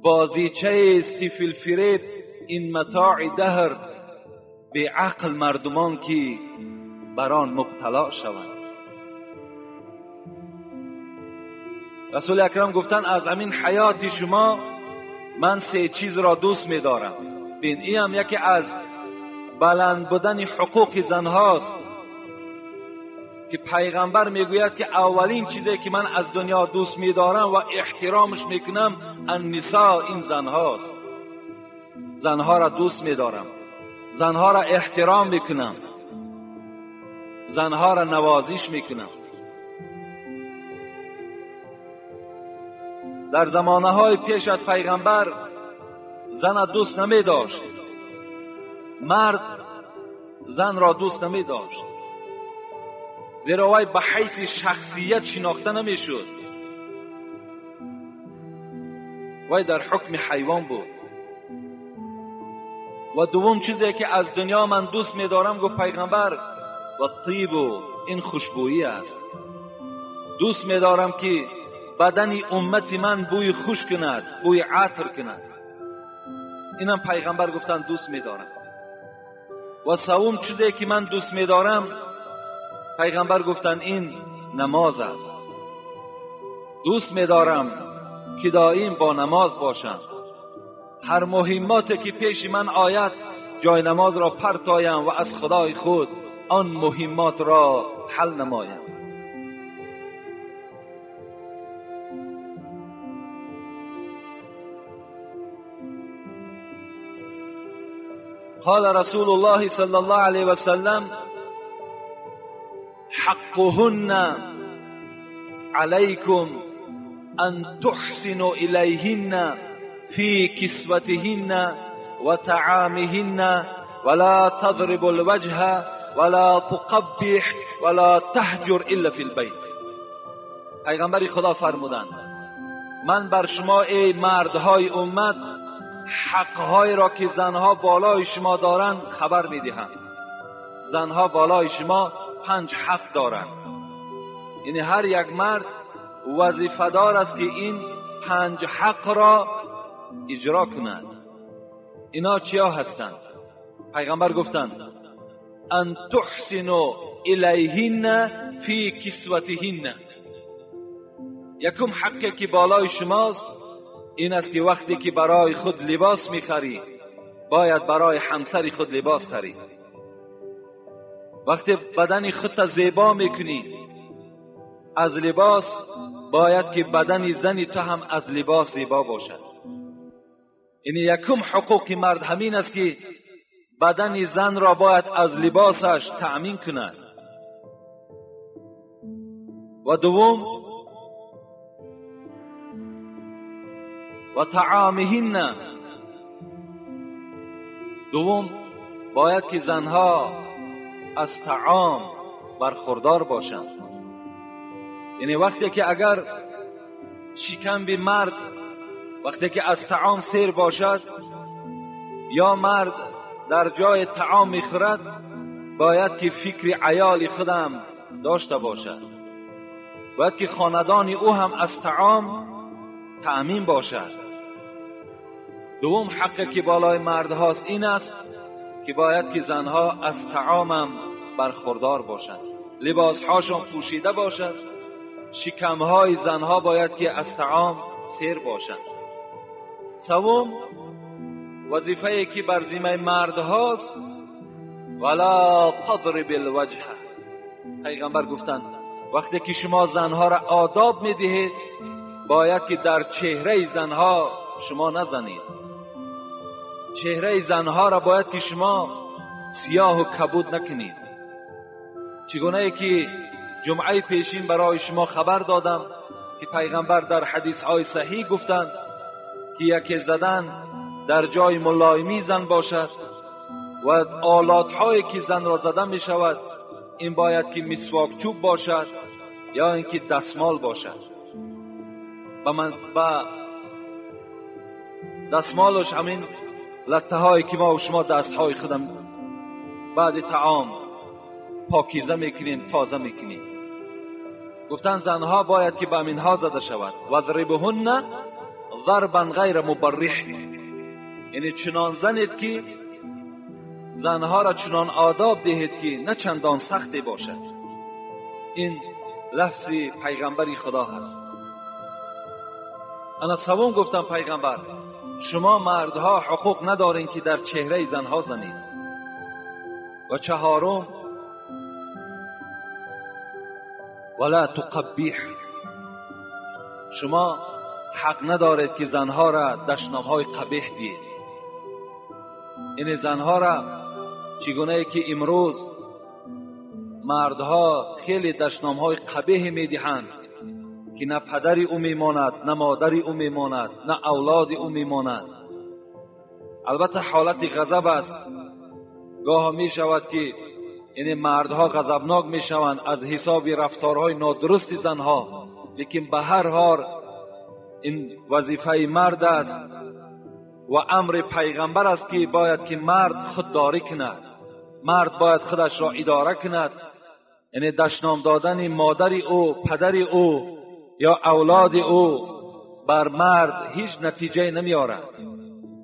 بازیچه استی فی الفریب این متاع دهر، به عقل مردمان که بران مبتلا شوند. رسول اکرم گفتن از همین حیات شما من 3 چیز را دوست می دارم. بین این هم یکی از بلند بودن حقوق زن هاست که پیغمبر می گوید که اولین چیزی که من از دنیا دوست می دارم و احترامش می کنم النساء، این زن هاست. زنها را دوست می دارم، زنها را احترام می کنم، زنها را نوازش می کنم. در زمانه های پیش از پیغمبر زن دوست نمی داشت، مرد زن را دوست نمی داشت، زیرا وی به حیث شخصیت شناخته نمی شد، وی در حکم حیوان بود. و دوم چیزی که از دنیا من دوست می دارم، گفت پیغمبر، و طیب، این خوشبویی است. دوست می دارم که بدن امت من بوی خوش کند، بوی عطر کند. اینم پیغمبر گفتن دوست می دارم. و سوم چیزی که من دوست می دارم، پیغمبر گفتن این نماز است. دوست می دارم که دائم با نماز باشم، هر مهماتی که پیش من آید جای نماز را پرتایم و از خدای خود آن مهمات را حل نمایم. قال رسول الله صلی الله علیه و سلم حقهن علیکم ان تحسنوا الیهن فی کسوتهن و طعامهن ولا تضرب الوجه ولا تقبح ولا تهجر الا فی البیت. پیغمبر خدا فرمودند من بر شما ای مردهای امت حقهای را که زنها بالای شما دارند خبر میدهم. زنها بالای شما 5 حق دارند، یعنی هر یک مرد وظیفه دار است که این 5 حق را اجرا کند. اینا چیا هستند؟ پیغمبر گفتند ان تحسنوا الیهن فی کسوتهن. یکم حقی که بالای شماست این است که وقتی که برای خود لباس میخری باید برای همسر خود لباس خری. وقتی بدن خودت زیبا میکنی از لباس، باید که بدن زنی تو هم از لباس زیبا باشد. یعنی یکم حقوق مرد همین است که بدن زن را باید از لباسش تأمین کند. و دوم و طعامهن، دوم باید که زنها از طعام برخوردار باشند. یعنی وقتی که اگر شکم بی مرد وقتی که از طعام سیر باشد یا مرد در جای طعام میخورد، باید که فکر عیال خودم داشته باشد، باید که خاندان او هم از طعام تأمین باشد. دوم حقی که بالای مرد هاست این است که باید که زنها از طعامم برخوردار باشند، لباس هاشون پوشیده باشد، شکم های زنها باید که از طعام سیر باشند. سوم وظیفه‌ای که بر ذمه مرد هاست ولا تضرب الوجه. پیغمبر گفتند وقتی که شما زنها را آداب میدهید باید که در چهره زنها شما نزنید. چهره زنها را باید که شما سیاه و کبود نکنید. چگونه که جمعه پیشین برای شما خبر دادم که پیغمبر در حدیث های صحیح گفتند که یکی زدن در جای ملایمی زن باشد و آلات هایی که زن را زدن می شود این باید که مسواک چوب باشد یا اینکه دستمال باشد. با دستمالش همین لطه هایی که ما و شما دست های خودم بعد طعام پاکیزه میکنیم، تازه میکنیم. گفتن زنها باید که به امینها زده شود. وضربهن ضربا غیر مبرح، یعنی چنان زنید که زنها را چنان آداب دهید که نه چندان سختی باشد. این لفظ پیغمبری خدا هست. انا سوم گفتم پیغمبر شما مردها حقوق ندارین که در چهره زنها زنید. و چهارم ولا تقبیح، شما حق ندارید که زنها را دشنامهای قبیح دید. این زنها را چگونه که امروز مردها خیلی دشنامهای قبیح میدهند که نه پدری او میماند، نه مادری او میماند، نه اولادی او میماند. البته حالت غضب است، گاه می شود که یعنی مردها غضبناک می شوند از حساب رفتارهای نادرست زنها، لیکن به هر حال این وظیفه مرد است و امر پیغمبر است که باید که مرد خودداری کند. مرد باید خودش را اداره کند. یعنی دشنام دادن مادر او، پدر او یا اولاد او بر مرد هیچ نتیجه نمی آورد،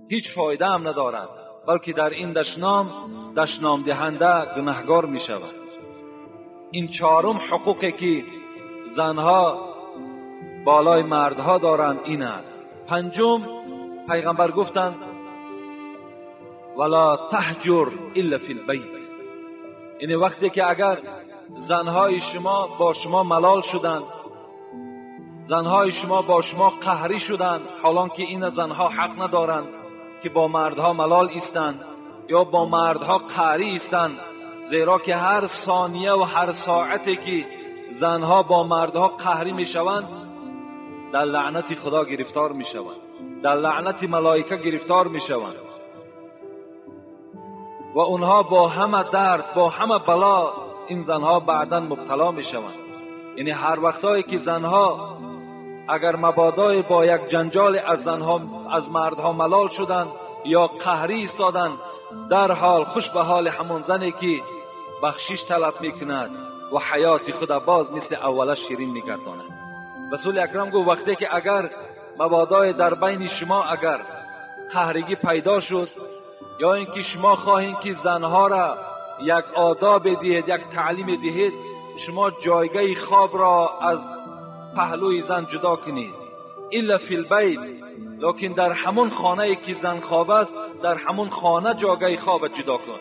هیچ فایده هم ندارد، بلکه در این دشنام دهنده گناهگار می شود. این چهارم حقوقی که زنها بالای مردها دارند این است. پنجم پیغمبر گفتند ولا تهجر الا فی البیت، یعنی وقتی که اگر زنهای شما با شما ملال شدند، زنهای شما با شما قهری شدند، حالان که این زنها حق ندارند که با مردها ملال ایستند یا با مردها قهری ایستند، زیرا که هر ثانیه و هر ساعتی که زنها با مردها قهری می شوند در لعنت خدا گرفتار می شوند، در لعنت ملائکه گرفتار می شوند و اونها با همه درد، با همه بلا این زنها بعداً مبتلا می شوند. یعنی هر وقتایی که زنها اگر مبادای با یک جنجال از مردها ملال شدند یا قهری ایستادند، در حال خوش به حال همون زنی که بخشش طلب میکند و حیات خود باز مثل اولش شیرین میگرداند. رسول اکرم گفت وقتی که اگر مبادای در بین شما اگر قهرگی پیدا شد یا اینکه شما خواهید که زنها را یک آداب دهید، یک تعلیم دهید، شما جایگاه خواب را از پهلوی زن جدا کنید. الا فی البیت، لیکن در همون خانه که زن خواب است در همون خانه جایگاه خواب جدا کن.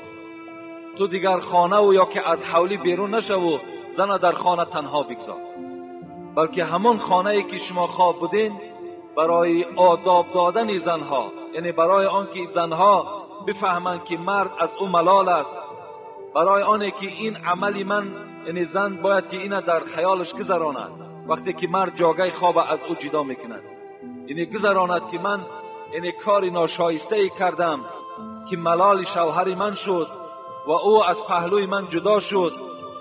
تو دیگر خانه و یا که از حولی بیرون نشو، زن در خانه تنها بگذار، بلکه همون خانه که شما خواب بودین برای آداب دادن زنها، یعنی برای آنکه زنها بفهمند که مرد از او ملال است، برای آنه که این عملی من یعنی زن باید که این در خیالش گذراند وقتی که مرد جاگه خواب از او جدا میکند، یعنی گذراند که من یعنی کاری ناشایسته کردم که ملال شوهر من شد و او از پهلوی من جدا شد.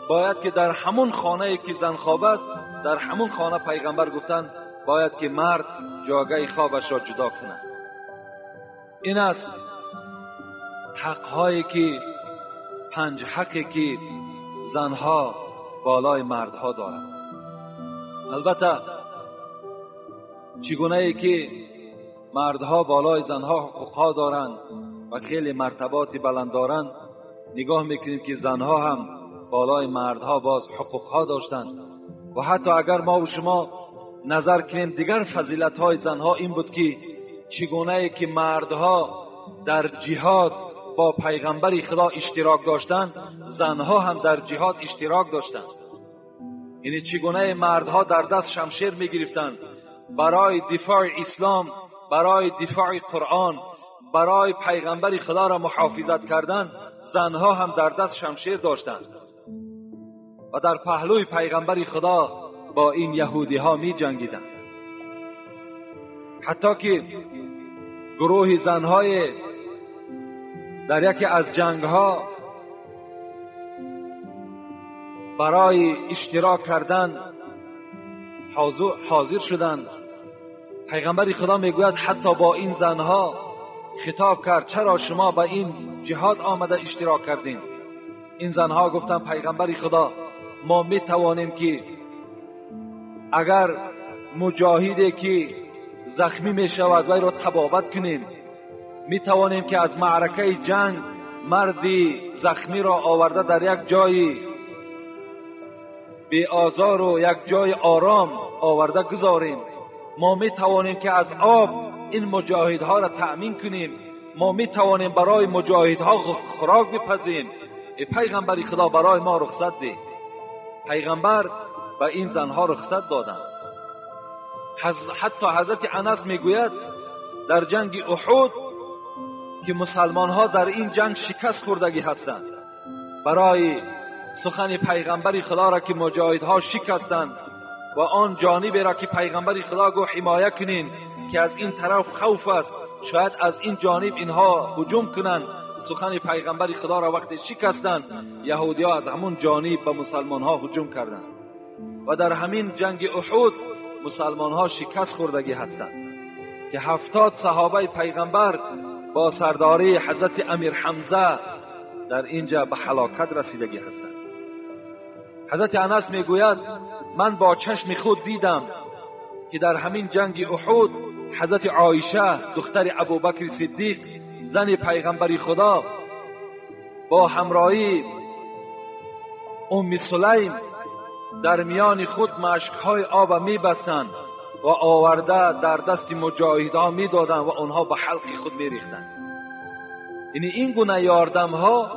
باید که در همون خانه که زن خواب است در همون خانه پیغمبر گفتن باید که مرد جاگه خوابش را جدا کند. این است حق‌هایی که 5 حقی که زنها بالای مردها دارند. البته چگونه ای که مردها بالای زنها حقوقها دارند و خیلی مرتبات بلند دارند، نگاه میکنیم که زنها هم بالای مردها باز حقوقها داشتند. و حتی اگر ما و شما نظر کنیم دیگر فضیلت های زنها این بود که چگونه ای که مردها در جهاد با پیغمبر خدا اشتراک داشتند، زنها هم در جهاد اشتراک داشتند. یعنی چگونه مردها در دست شمشیر می گرفتند برای دفاع اسلام، برای دفاع قرآن، برای پیغمبر خدا را محافظت کردن، زنها هم در دست شمشیر داشتند و در پهلوی پیغمبر خدا با این یهودی ها می جنگیدند. حتی که گروه زنهای در یکی از جنگ ها برای اشتراک کردن حاضر شدند. پیغمبر خدا میگوید حتی با این زنها خطاب کرد چرا شما با این جهاد آمده اشتراک کردین؟ این زنها گفتند پیغمبر خدا ما می توانیم که اگر مجاهدی که زخمی می شود وی را طبابت کنیم، می توانیم که از معرکه جنگ مردی زخمی را آورده در یک جای بی آزار و یک جای آرام آورده گذاریم. ما می توانیم که از آب این مجاهدها را تأمین کنیم. ما می توانیم برای مجاهدها خوراک بپزیم. پیغمبر خدا برای ما رخصت ده. پیغمبر به این زنها رخصت دادند. حتی حضرت انس میگوید در جنگ احد که مسلمان ها در این جنگ شکست خوردگی هستند، برای سخن پیغمبر خدا را که مجاهدها شکستند و آن جانبی را که پیغمبر خدا گو حمایه کنین که از این طرف خوف است، شاید از این جانب اینها هجوم کنند، سخن پیغمبر خدا را وقتی شکستند، یهودی ها از همون جانب به مسلمان ها هجوم کردند و در همین جنگ احد مسلمان ها شکست خوردگی هستند که 70 صحابه پیغمبر با سرداری حضرت امیر حمزه در اینجا به هلاکت رسیدگی هستند. حضرت انس میگوید من با چشم خود دیدم که در همین جنگ احد حضرت عایشه دختر ابوبکر صدیق زن پیغمبر خدا با همراهی ام سلیم در میان خود مشکهای آب میبستند و آورده در دست مجاهدها میدادند و آنها به حلق خود میریختند. یعنی این گونه یاردمها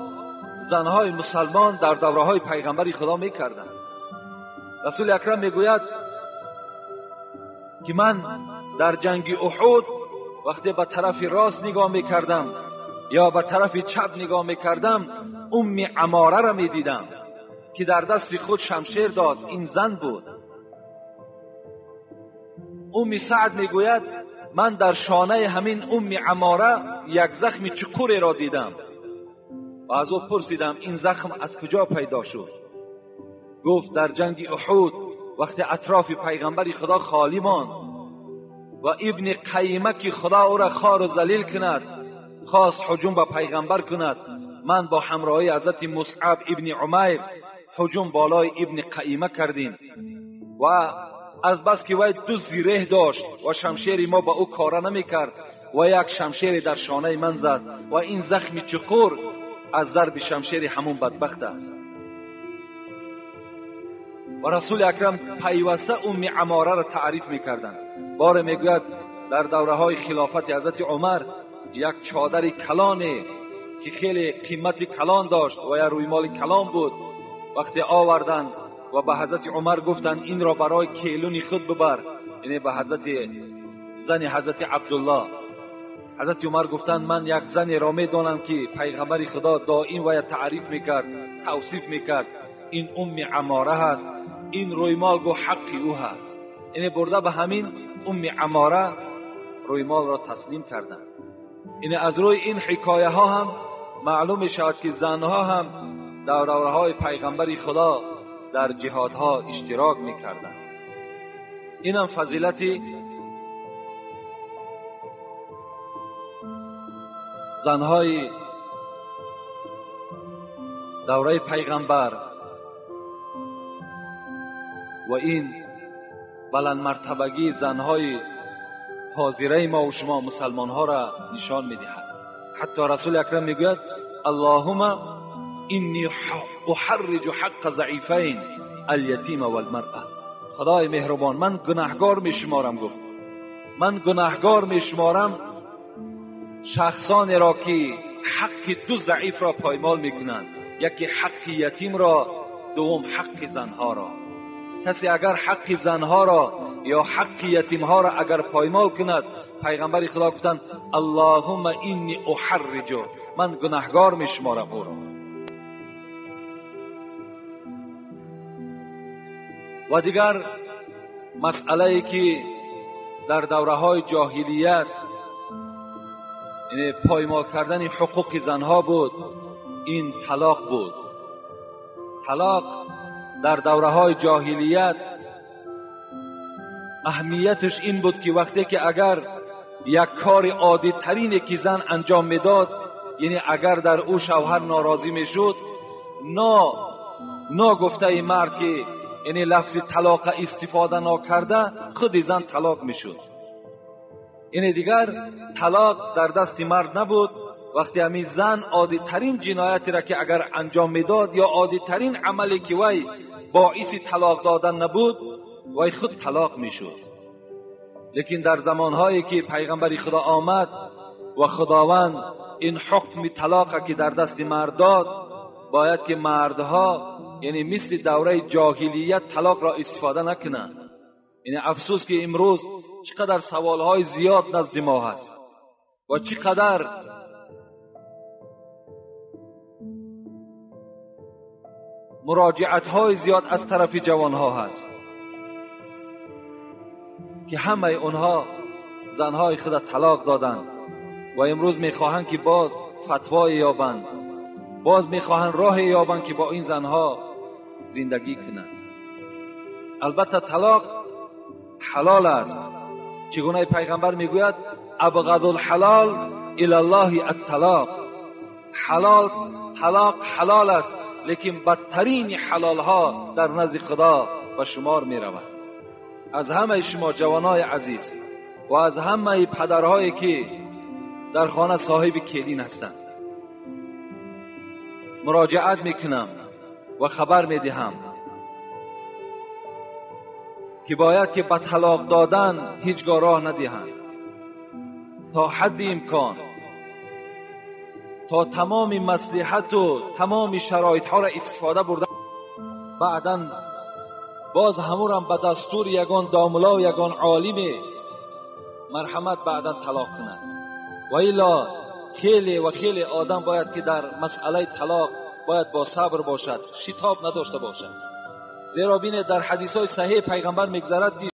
زنهای مسلمان در دوره‌های پیغمبر خدا میکردند. رسول اکرم میگوید که من در جنگ احد وقتی به طرف راست نگاه میکردم یا به طرف چپ نگاه میکردم، ام عماره را میدیدم که در دست خود شمشیر داشت. این زن بود. ام سعد میگوید من در شانه همین ام عماره یک زخم چقوری را دیدم و از او پرسیدم این زخم از کجا پیدا شد؟ گفت در جنگ احد وقتی اطراف پیغمبر خدا خالی ماند و ابن قیمه که خدا او را خار و ذلیل کند خواست هجوم به پیغمبر کند، من با همراهی حضرت مصعب ابن عمیر هجوم بالای ابن قیمه کردیم و از بس که وی دو زیره داشت و شمشیر ما با او کار نمی کرد و یک شمشیر در شانه من زد و این زخم چقور از ضرب شمشیر همون بدبخت است. و رسول اکرم پیوسته ام عماره را تعریف میکردند. بار میگوید در دوره های خلافت حضرت عمر یک چادر کلانه که خیلی قیمت کلان داشت و یا روی مال کلان بود، وقتی آوردن و به حضرت عمر گفتن این را برای کیلون خود ببر، یعنی به زن حضرت عبدالله، حضرت عمر گفتن من یک زنی را میدانم که پیغمبر خدا دائم و تعریف میکرد، توصیف میکرد، این ام عماره هست، این رویمال گو حقی او هست. یعنی برده به همین ام عماره رویمال را تسلیم کردن. یعنی از روی این حکایه ها هم معلوم شد که زنها هم در دوره های پیغمبر خدا در جهادها اشتراک میکردن. این هم فضیلتی زنهای دوره پیغمبر و این بلند مرتبگی زنهای حاضره ما و شما مسلمان ها را نشان میدهد. حتی رسول اکرم میگوید اللهم انی احرج حق ضعیفین الیتیم والمرأه. خدای مهربان من گناهگار میشمارم، گفت من گناهگار میشمارم شخصانی را که حق دو ضعیف را پایمال میکنند، یکی حق یتیم را، دوم حق زنها را. کسی اگر حق زنها را یا حق یتیم ها را اگر پایمال کند، پیغمبر خدا گفتند اللهم انی احرج، من گناهگار میشمارم او را. و دیگر مسئله که در دوره های جاهلیت یعنی پایمال کردن حقوق زنها بود، این طلاق بود. طلاق در دوره های جاهلیت اهمیتش این بود که وقتی که اگر یک کار عادی ترینی که زن انجام میداد، یعنی اگر در او شوهر ناراضی میشد، نا گفته این مرد که یعنی لفظ طلاق استفاده نکرده خود زن طلاق میشد. این دیگر طلاق در دست مرد نبود. وقتی همین زن عادی ترین جنایتی را که اگر انجام میداد یا عادی ترین عملی که وی باعث طلاق دادن نبود، وی خود طلاق میشد. لیکن در زمانهایی که پیغمبر خدا آمد و خداوند این حکم طلاق که در دست مرد داد، باید که مردها یعنی مثل دوره جاهلیت طلاق را استفاده نکنند. یعنی افسوس که امروز چقدر سوالهای زیاد نزد ما هست و چقدر مراجعت‌های زیاد از طرف جوانها هست که همه اونها زنهای خود طلاق دادند و امروز میخواهند که باز فتوا یابند، باز میخواهند راه یابند که با این زنها زندگی کنند. البته طلاق حلال است. چگونه پیغمبر میگوید ابغض الحلال الی الله الطلاق. طلاق حلال است، لیکن بدترین حلال ها در نزد خدا به شمار می رود. از همه شما جوانای عزیز و از همه پدرهایی که در خانه صاحب کلین هستند مراجعت میکنم و خبر میدهم که باید که به طلاق دادن هیچگاه راه ندهند. تا حد امکان، تا تمام مصلحت و تمام شرایط ها را استفاده برده، بعداً باز همون به دستور یگان داملا و یگان عالم مرحمت بعداً طلاق کنند. و الا خیلی آدم باید که در مسئله طلاق باید با صبر باشد، شتاب نداشته باشد. زیرا بینه در حدیث های صحیح پیغمبر میگذرد که